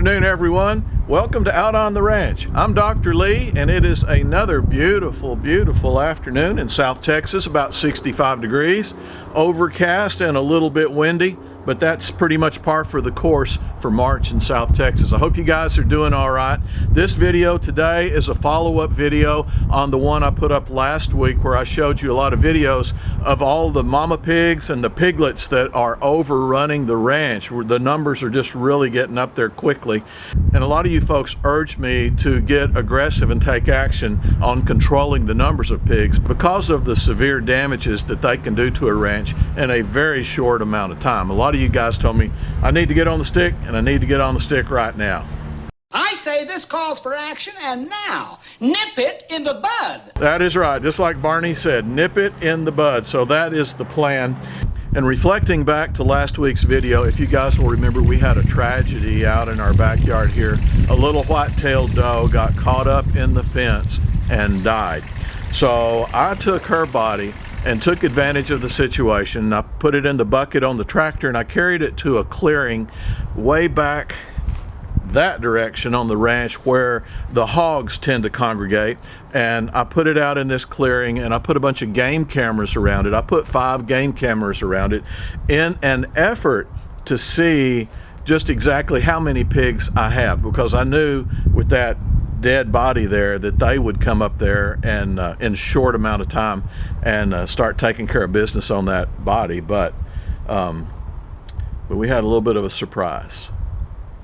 afternoon, everyone. Welcome to Out on the Ranch. I'm Dr. Lee, and it is another beautiful, beautiful afternoon in South Texas, about 65 degrees, overcast and a little bit windy, but that's pretty much par for the course for March in South Texas. I hope you guys are doing all right. This video today is a follow-up video on the one I put up last week where I showed you a lot of videos of all the mama pigs and the piglets that are overrunning the ranch, where the numbers are just really getting up there quickly. And a lot of you folks urged me to get aggressive and take action on controlling the numbers of pigs because of the severe damages that they can do to a ranch in a very short amount of time. A lot of you guys told me I need to get on the stick, and I need to get on the stick right now. I say this calls for action, and now, nip it in the bud. That is right. Just like Barney said, nip it in the bud. So that is the plan. And reflecting back to last week's video, if you guys will remember, we had a tragedy out in our backyard here. A little white-tailed doe got caught up in the fence and died. So I took her body and took advantage of the situation. I put it in the bucket on the tractor and I carried it to a clearing way back that direction on the ranch where the hogs tend to congregate, and I put it out in this clearing and I put a bunch of game cameras around it. I put 5 game cameras around it in an effort to see just exactly how many pigs I have, because I knew with that dead body there that they would come up there and in a short amount of time and start taking care of business on that body. But we had a little bit of a surprise.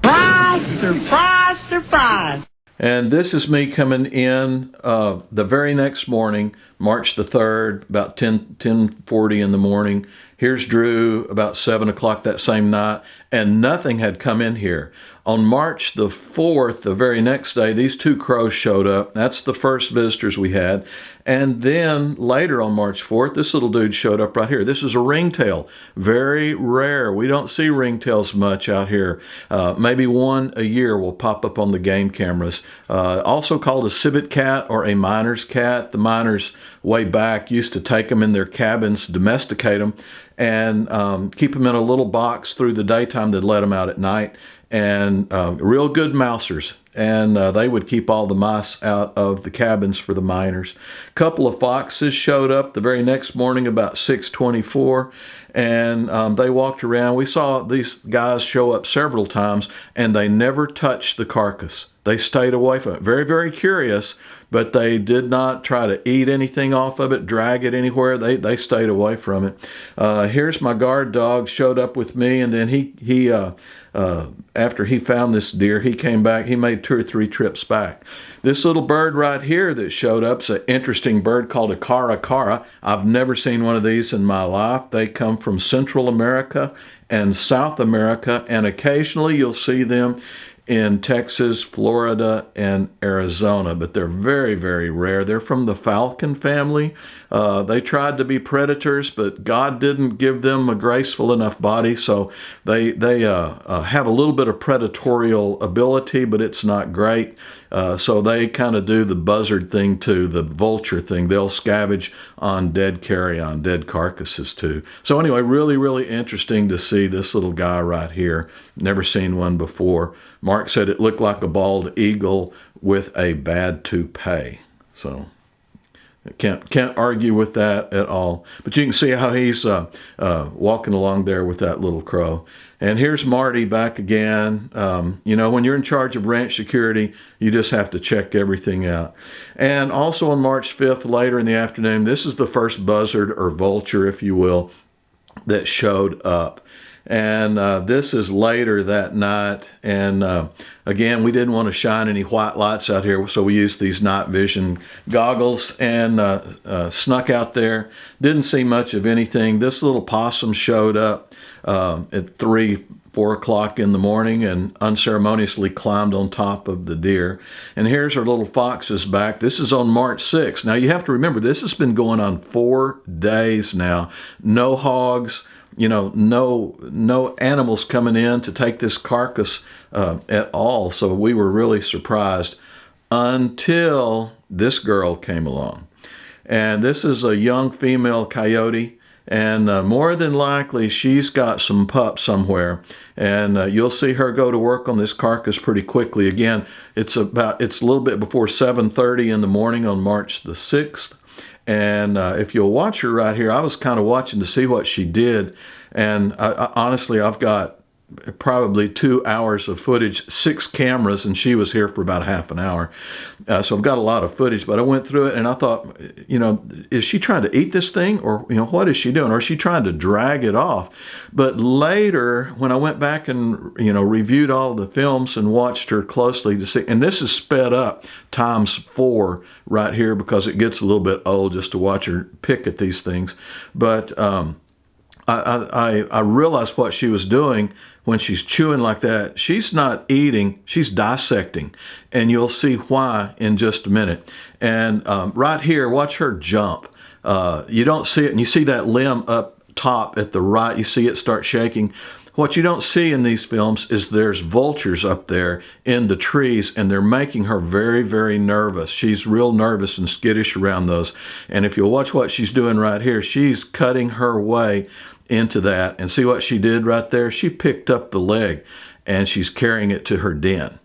Surprise, surprise, surprise. And this is me coming in the very next morning, March the 3rd, about 10:40 in the morning. Here's Drew about 7 o'clock that same night, and nothing had come in here. On March the 4th, the very next day, these 2 crows showed up. That's the first visitors we had. And then later on March 4th, this little dude showed up right here. This is a ringtail. Very rare. We don't see ringtails much out here. Maybe one a year will pop up on the game cameras. Also called a civet cat or a miner's cat. The miners way back used to take them in their cabins, domesticate them, and keep them in a little box through the daytime. They'd let them out at night. And real good mousers, and they would keep all the mice out of the cabins for the miners. A couple of foxes showed up the very next morning about 6:24, and they walked around. We saw these guys show up several times, and they never touched the carcass. They stayed away from it. Very, very curious, but they did not try to eat anything off of it, drag it anywhere. They stayed away from it. Here's my guard dog, showed up with me, and then he after he found this deer, he came back. He made 2 or 3 trips back. This little bird right here that showed up is an interesting bird called a cara. I've never seen one of these in my life. They come from Central America and South America, and occasionally you'll see them in Texas, Florida, and Arizona, but they're very, very rare. They're from the falcon family. They tried to be predators, but God didn't give them a graceful enough body, so they have a little bit of predatorial ability, but it's not great. So they kind of do the buzzard thing too, the vulture thing. They'll scavenge on dead carrion, dead carcasses too. So anyway, really, really interesting to see this little guy right here. Never seen one before. Mark said it looked like a bald eagle with a bad toupee. So can't argue with that at all. But you can see how he's walking along there with that little crow. And here's Marty back again. You know, when you're in charge of ranch security, you just have to check everything out. And also on March 5th, later in the afternoon, this is the first buzzard or vulture, if you will, that showed up. And this is later that night. And again, we didn't want to shine any white lights out here, so we used these night vision goggles and snuck out there. Didn't see much of anything. This little possum showed up at 3, 4 o'clock in the morning and unceremoniously climbed on top of the deer. And here's our little foxes back. This is on March 6th. Now you have to remember, this has been going on 4 days now. No hogs. You know, no animals coming in to take this carcass at all. So we were really surprised until this girl came along. And this is a young female coyote, and more than likely she's got some pups somewhere, and you'll see her go to work on this carcass pretty quickly. Again, it's a little bit before 7:30 in the morning on March the 6th. And if you'll watch her right here, I was kind of watching to see what she did. And honestly, I've got probably 2 hours of footage, 6 cameras, and she was here for about half an hour. So I've got a lot of footage, but I went through it and I thought, is she trying to eat this thing, or, what is she doing? Or is she trying to drag it off? But later, when I went back and, reviewed all the films and watched her closely to see, and this is sped up ×4 right here because it gets a little bit old just to watch her pick at these things. But I realized what she was doing when she's chewing like that. She's not eating, she's dissecting. And you'll see why in just a minute. And right here, watch her jump. You don't see it, and you see that limb up top at the right, you see it start shaking. What you don't see in these films is there's vultures up there in the trees, and they're making her very, very nervous. She's real nervous and skittish around those. And if you'll watch what she's doing right here, she's cutting her way into that. And see what she did right there? She picked up the leg and she's carrying it to her den.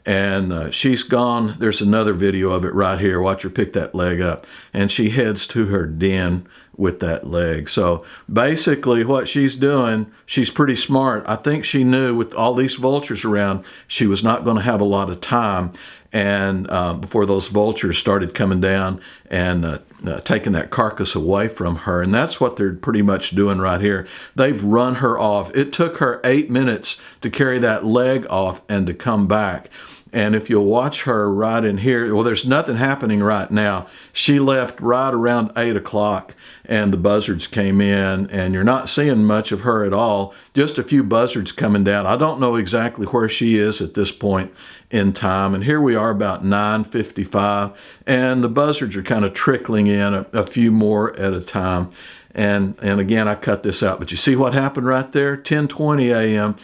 And she's gone. There's another video of it right here. Watch her pick that leg up. And she heads to her den with that leg. So basically what she's doing, she's pretty smart. I think she knew with all these vultures around, she was not going to have a lot of time. And before those vultures started coming down and taking that carcass away from her. And that's what they're pretty much doing right here. They've run her off. It took her 8 minutes to carry that leg off and to come back. And if you'll watch her right in here, well, there's nothing happening right now. She left right around 8 o'clock and the buzzards came in, and you're not seeing much of her at all. Just a few buzzards coming down. I don't know exactly where she is at this point in time. And here we are about 9:55, and the buzzards are kind of trickling in a few more at a time. And again, I cut this out, but you see what happened right there? 10:20 a.m.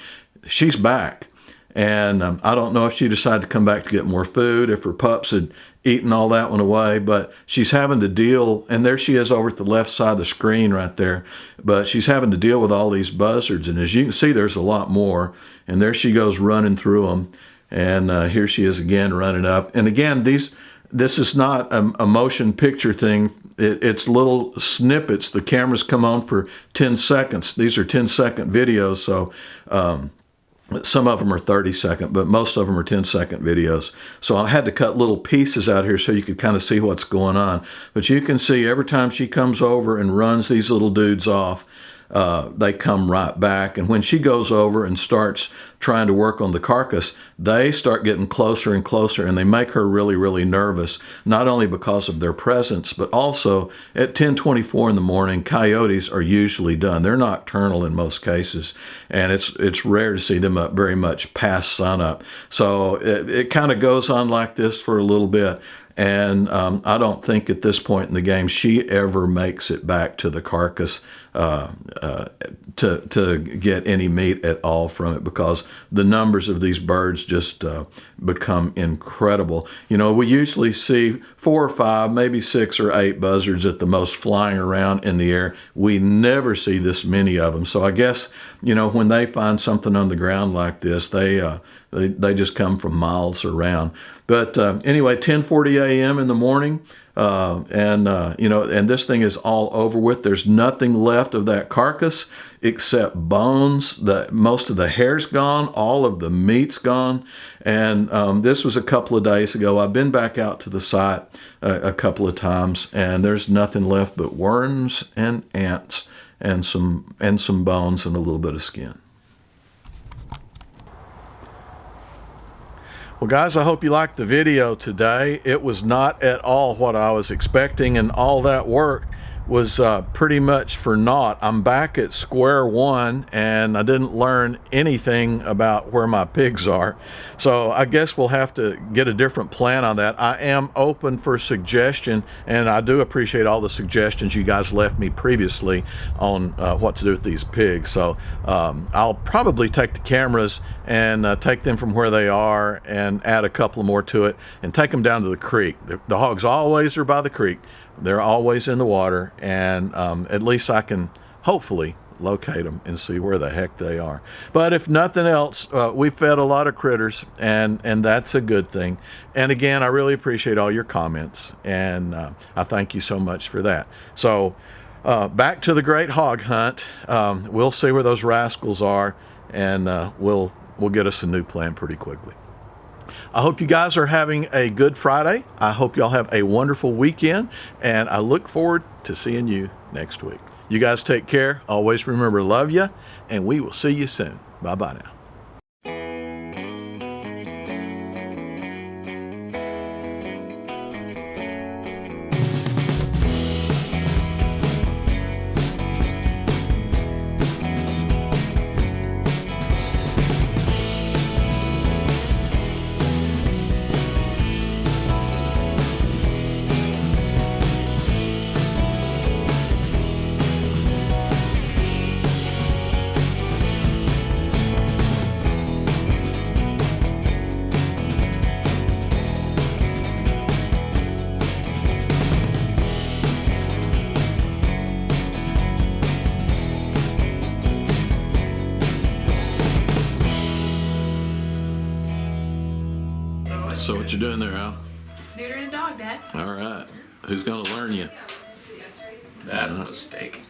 She's back. And I don't know if she decided to come back to get more food, if her pups had eaten all that one away, but she's having to deal, and there she is over at the left side of the screen right there, but she's having to deal with all these buzzards, and as you can see, there's a lot more, and there she goes running through them, and here she is again running up. And again, this is not a motion picture thing. It's little snippets. The cameras come on for 10 seconds. These are 10-second videos, so some of them are 30-second, but most of them are 10-second videos. So I had to cut little pieces out here so you could kind of see what's going on. But you can see every time she comes over and runs these little dudes off, they come right back. And when she goes over and starts trying to work on the carcass, they start getting closer and closer, and they make her really, really nervous, not only because of their presence, but also at 10:24 in the morning, coyotes are usually done. They're nocturnal in most cases, and it's rare to see them up very much past sunup. So it kind of goes on like this for a little bit. And I don't think at this point in the game she ever makes it back to the carcass to get any meat at all from it, because the numbers of these birds just become incredible. We usually see 4 or 5, maybe 6 or 8 buzzards at the most flying around in the air. We never see this many of them. So I guess, when they find something on the ground like this, they just come from miles around. But anyway, 10:40 a.m. in the morning, and this thing is all over with. There's nothing left of that carcass except bones. Most of the hair's gone, all of the meat's gone. And this was a couple of days ago. I've been back out to the site a couple of times, and there's nothing left but worms and ants and some bones and a little bit of skin. Well, guys, I hope you liked the video today. It was not at all what I was expecting, and all that work was pretty much for naught. I'm back at square one, and I didn't learn anything about where my pigs are. So I guess we'll have to get a different plan on that. I am open for suggestion, and I do appreciate all the suggestions you guys left me previously on what to do with these pigs. So I'll probably take the cameras and take them from where they are and add a couple more to it and take them down to the creek. The hogs always are by the creek. They're always in the water, and at least I can hopefully locate them and see where the heck they are. But if nothing else, we fed a lot of critters, and that's a good thing. And again, I really appreciate all your comments, and I thank you so much for that. So back to the great hog hunt. We'll see where those rascals are, and we'll get us a new plan pretty quickly. I hope you guys are having a good Friday. I hope y'all have a wonderful weekend, and I look forward to seeing you next week. You guys take care. Always remember, love you, and we will see you soon. Bye-bye now. So what you doing there, Al? Neutering a dog, Dad. All right. Who's gonna learn you? That's a mistake.